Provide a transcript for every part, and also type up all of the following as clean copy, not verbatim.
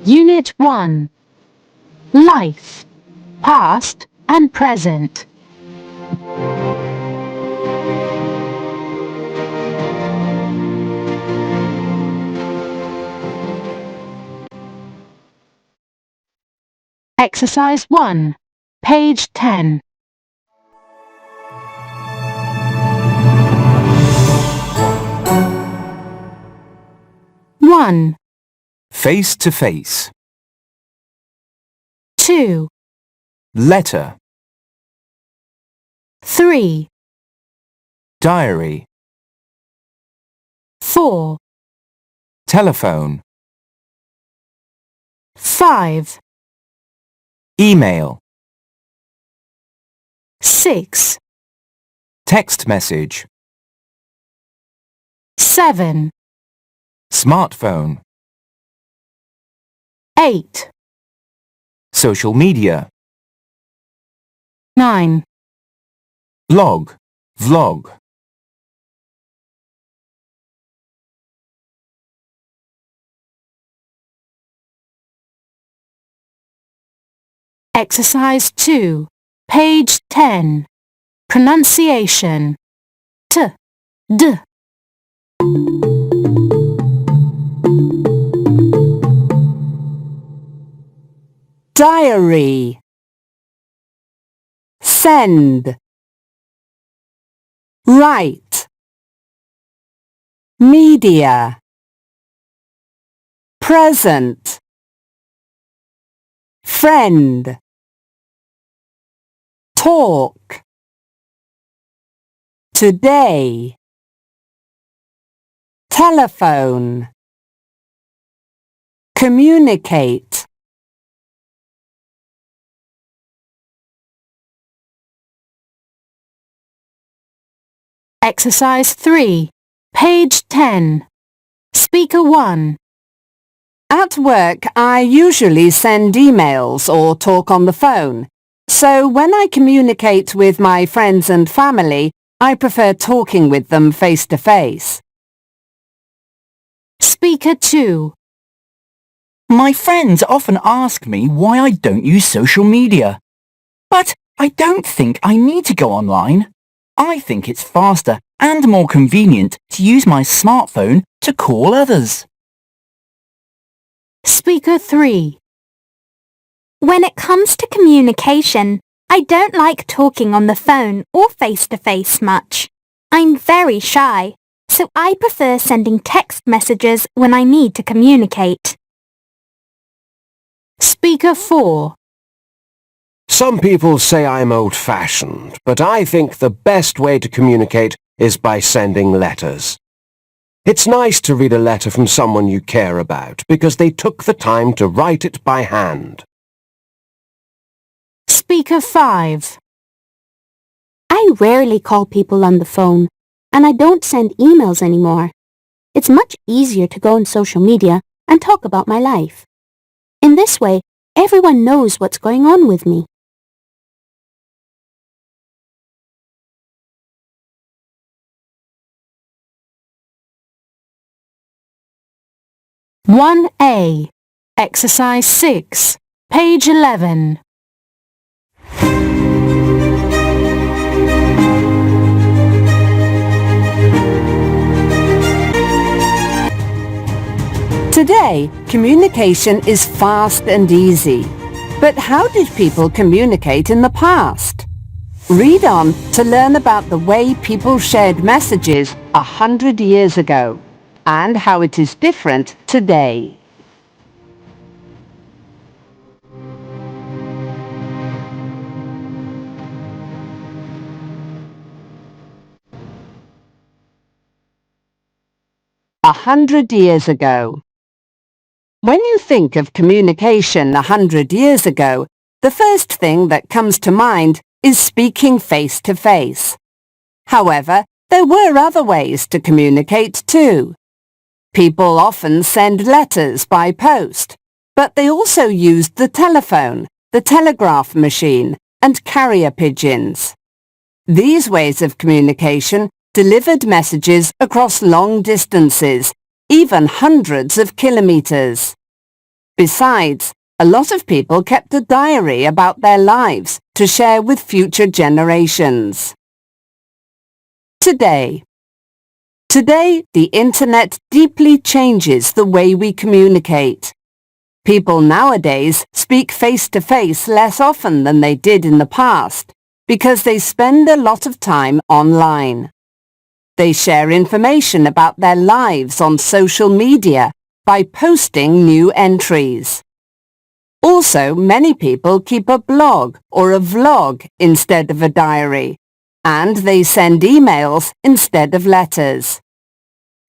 Unit 1. Life, past and present. Exercise 1, page 10. One, Face to face. 2, Letter. 3, Diary. 4, Telephone. 5, Email. 6, Text message. 7, Smartphone. 8, Social media. 9. Blog. Vlog. Exercise 2, page 10. Pronunciation. T, D. Diary. Send. Write. Media. Present. Friend. Talk. Today. Telephone. Communicate. Exercise 3, page 10. Speaker 1. At work, I usually send emails or talk on the phone. So when I communicate with my friends and family, I prefer talking with them face to face. Speaker 2. My friends often ask me why I don't use social media. But I don't think I need to go online. I think it's faster and more convenient to use my smartphone to call others. Speaker 3. When it comes to communication, I don't like talking on the phone or face-to-face much. I'm very shy, so I prefer sending text messages when I need to communicate. Speaker 4. Some people say I'm old-fashioned, but I think the best way to communicate is by sending letters. It's nice to read a letter from someone you care about because they took the time to write it by hand. Speaker 5. I rarely call people on the phone, and I don't send emails anymore. It's much easier to go on social media and talk about my life. In this way, everyone knows what's going on with me. One A. Exercise 6, page 11. Today, communication is fast and easy. But how did people communicate in the past? Read on to learn about the way people shared messages 100 years ago and how it is different today. A 100 years ago. When you think of communication 100 years ago, the first thing that comes to mind is speaking face to face. However, there were other ways to communicate too. People often send letters by post, but they also used the telephone, the telegraph machine, and carrier pigeons. These ways of communication delivered messages across long distances, even hundreds of kilometers. Besides, a lot of people kept a diary about their lives to share with future generations. Today. Today, the internet deeply changes the way we communicate. People nowadays speak face-to-face less often than they did in the past because they spend a lot of time online. They share information about their lives on social media by posting new entries. Also, many people keep a blog or a vlog instead of a diary, and they send emails instead of letters.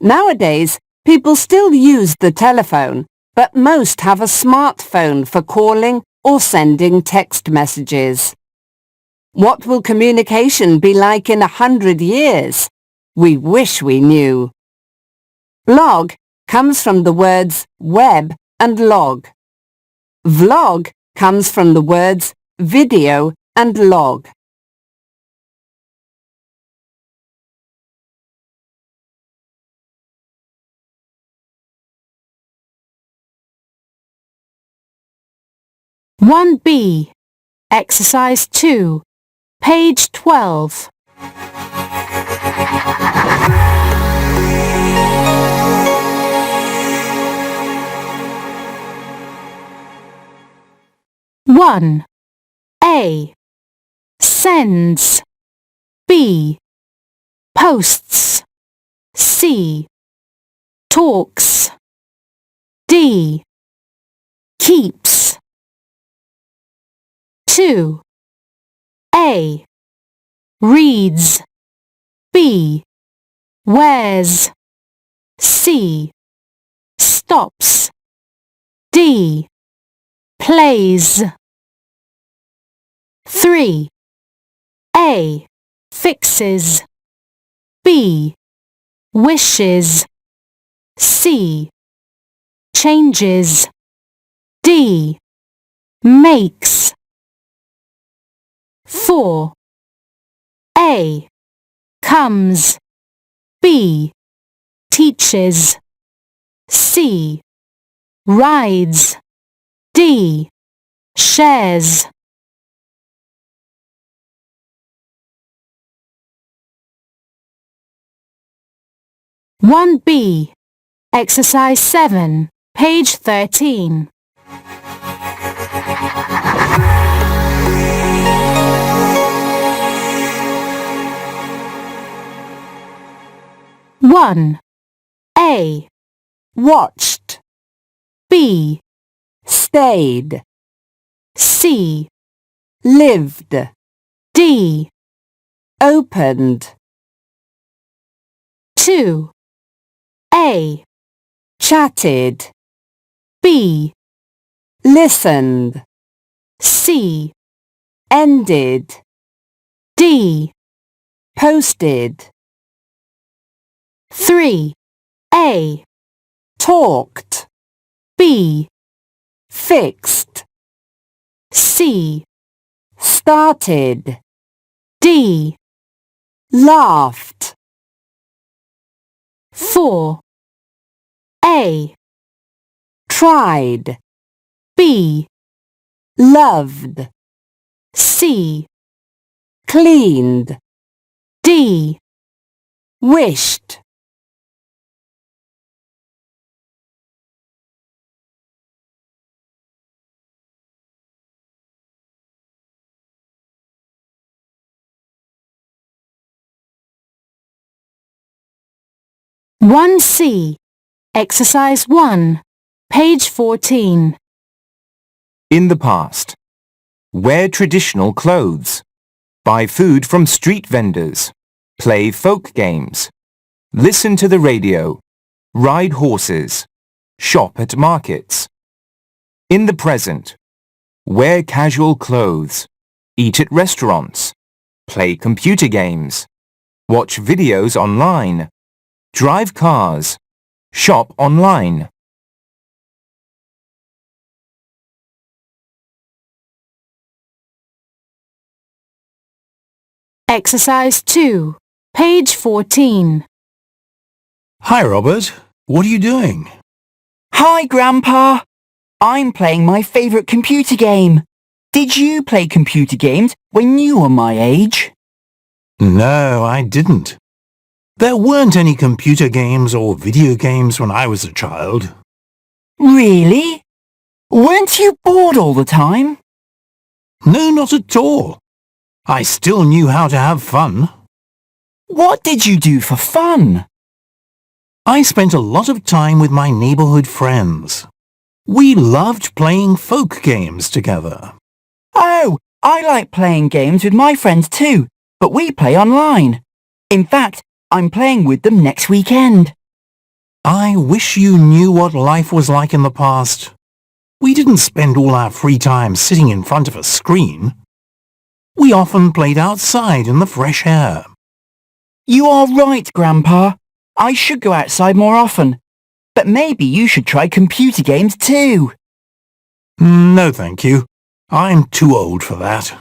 Nowadays, people still use the telephone, but most have a smartphone for calling or sending text messages. What will communication be like in 100 years? We wish we knew. Blog comes from the words web and log. Vlog comes from the words video and log. One B, Exercise 2, page 12. One A, sends. B, posts. C, talks. D, keeps. 2. A, reads. B, wears. C, stops. D, plays. 3. A, fixes. B, wishes. C, changes. D, makes. 4. A, comes. B, teaches. C, rides. D, shares. One B, Exercise 7, page 13. One A, Watched. B, Stayed. C, Lived. D. Opened. 2. A, Chatted. B, Listened. C, Ended. D. Posted. 3. A, Talked. B, Fixed. C, Started. D. Laughed. 4. A, Tried. B, Loved. C, Cleaned. D. Wished. One C, Exercise 1, page 14. In the past. Wear traditional clothes. Buy food from street vendors. Play folk games. Listen to the radio. Ride horses. Shop at markets. In the present. Wear casual clothes. Eat at restaurants. Play computer games. Watch videos online. Drive cars. Shop online. Exercise 2, page 14. Hi, Robert. What are you doing? Hi, Grandpa. I'm playing my favourite computer game. Did you play computer games when you were my age? No, I didn't. There weren't any computer games or video games when I was a child. Really? Weren't you bored all the time? No, not at all. I still knew how to have fun. What did you do for fun? I spent a lot of time with my neighborhood friends. We loved playing folk games together. Oh, I like playing games with my friends too, but we play online. In fact, I'm playing with them next weekend. I wish you knew what life was like in the past. We didn't spend all our free time sitting in front of a screen. We often played outside in the fresh air. You are right, Grandpa. I should go outside more often. But maybe you should try computer games too. No, thank you. I'm too old for that.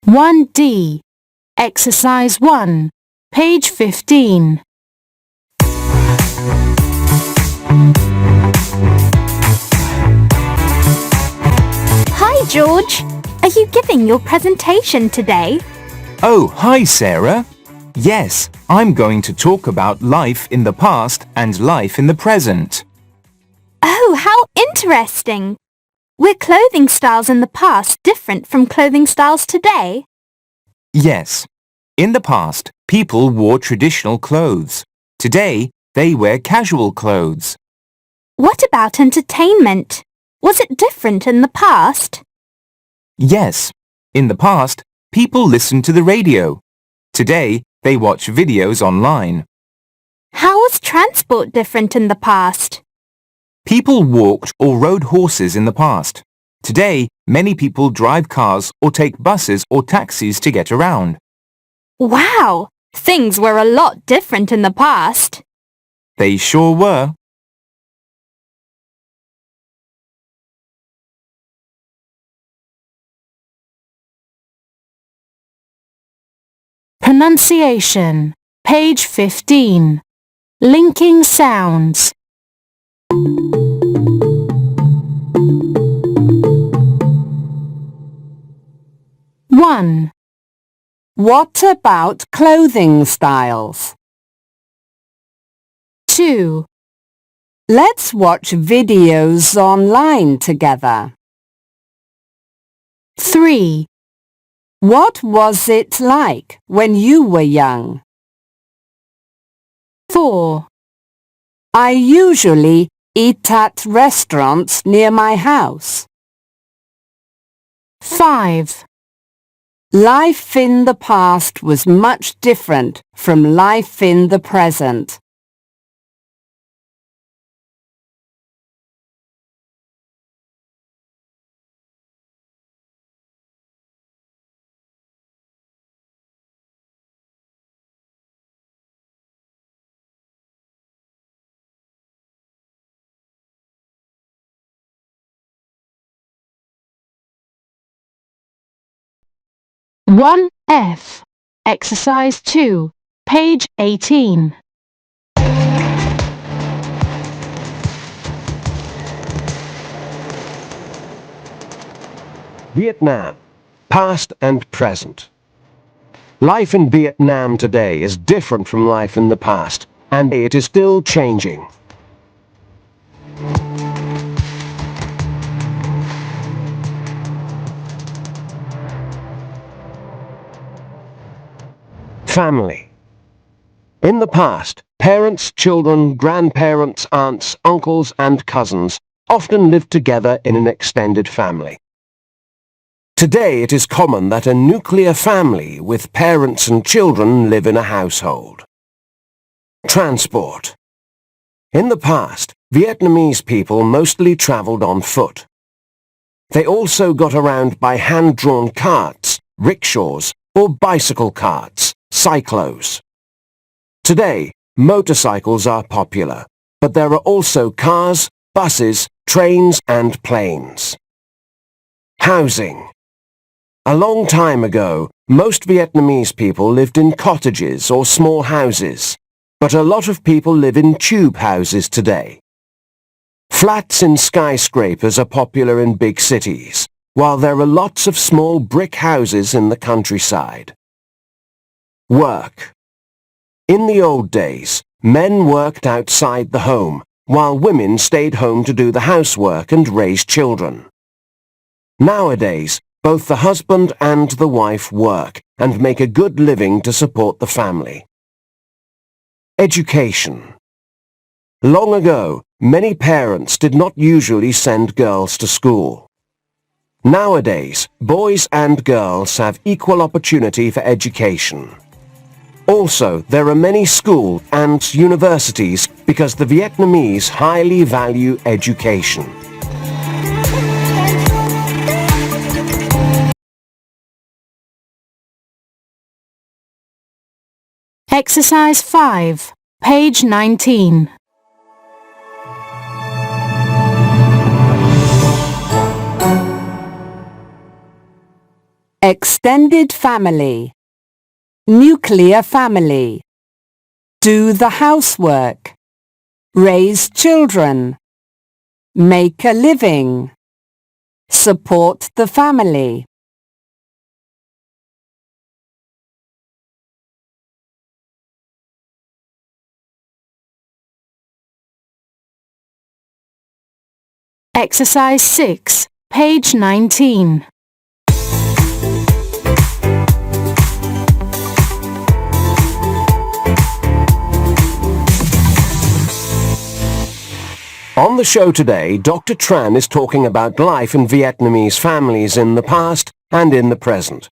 One D. Exercise 1. Page 15. Hi, George. Are you giving your presentation today? Oh, hi, Sarah. Yes, I'm going to talk about life in the past and life in the present. Oh, how interesting. Were clothing styles in the past different from clothing styles today? Yes. In the past, people wore traditional clothes. Today, they wear casual clothes. What about entertainment? Was it different in the past? Yes. In the past, people listened to the radio. Today, they watch videos online. How was transport different in the past? People walked or rode horses in the past. Today, many people drive cars or take buses or taxis to get around. Wow! Things were a lot different in the past. They sure were. Pronunciation. Page 15. Linking sounds. One. What about clothing styles? 2. Let's watch videos online together. 3. What was it like when you were young? 4. I usually eat at restaurants near my house. 5. Life in the past was much different from life in the present. One F. Exercise 2. Page 18. Vietnam, past and present. Life in Vietnam today is different from life in the past, and it is still changing. Family. In the past, parents, children, grandparents, aunts, uncles, and cousins often lived together in an extended family. Today it is common that a nuclear family with parents and children live in a household. Transport. In the past, Vietnamese people mostly traveled on foot. They also got around by hand-drawn carts, rickshaws, or bicycle carts, cyclos. Today, motorcycles are popular, but there are also cars, buses, trains, and planes. Housing. A long time ago, most Vietnamese people lived in cottages or small houses, but a lot of people live in tube houses today. Flats in skyscrapers are popular in big cities, while there are lots of small brick houses in the countryside. Work. In the old days, men worked outside the home, while women stayed home to do the housework and raise children. Nowadays, both the husband and the wife work and make a good living to support the family. Education. Long ago, many parents did not usually send girls to school. Nowadays, boys and girls have equal opportunity for education. Also, there are many schools and universities because the Vietnamese highly value education. Exercise 5, page 19. Extended family. Nuclear family. Do the housework. Raise children. Make a living. Support the family. Exercise 6, page 19. On the show today, Dr. Tran is talking about life in Vietnamese families in the past and in the present.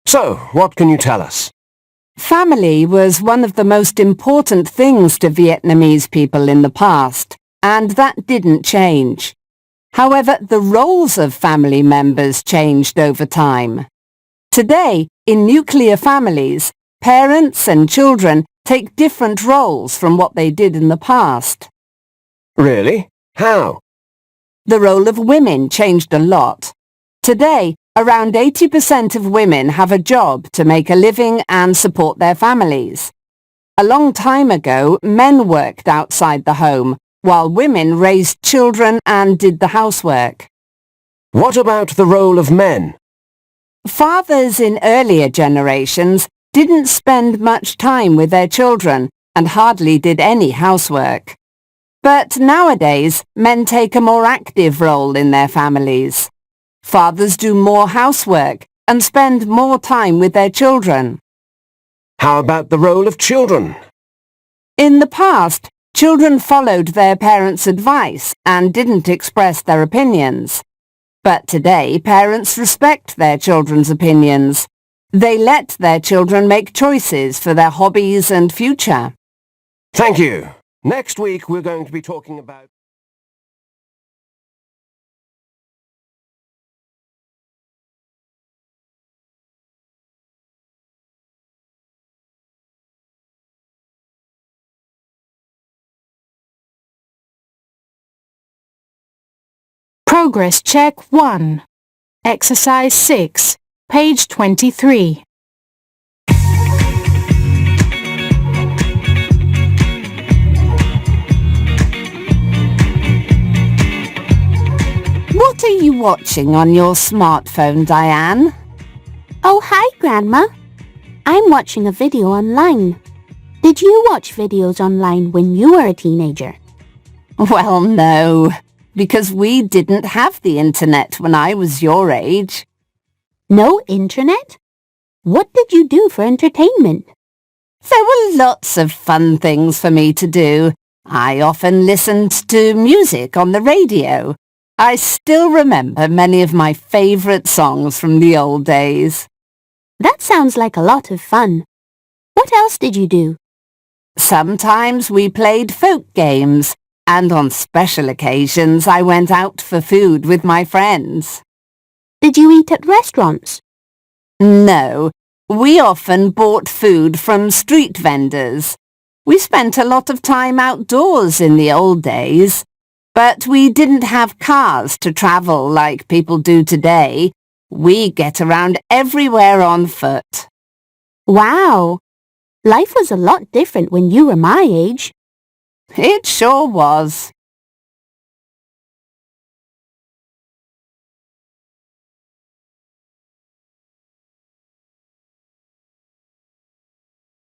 So, what can you tell us? Family was one of the most important things to Vietnamese people in the past, and that didn't change. However, the roles of family members changed over time. Today, in nuclear families, parents and children take different roles from what they did in the past. Really? How? The role of women changed a lot. Today, around 80% of women have a job to make a living and support their families. A long time ago, men worked outside the home, while women raised children and did the housework. What about the role of men? Fathers in earlier generations didn't spend much time with their children and hardly did any housework. But nowadays, men take a more active role in their families. Fathers do more housework and spend more time with their children. How about the role of children? In the past, children followed their parents' advice and didn't express their opinions. But today, parents respect their children's opinions. They let their children make choices for their hobbies and future. Thank you. Next week we're going to be talking about... Progress check 1. Exercise 6, page 23. What are you watching on your smartphone, Diane? Oh, hi, Grandma. I'm watching a video online. Did you watch videos online when you were a teenager? Well, no, because we didn't have the internet when I was your age. No internet? What did you do for entertainment? There were lots of fun things for me to do. I often listened to music on the radio. I still remember many of my favourite songs from the old days. That sounds like a lot of fun. What else did you do? Sometimes we played folk games, and on special occasions I went out for food with my friends. Did you eat at restaurants? No, we often bought food from street vendors. We spent a lot of time outdoors in the old days. But we didn't have cars to travel like people do today. We get around everywhere on foot. Wow! Life was a lot different when you were my age. It sure was.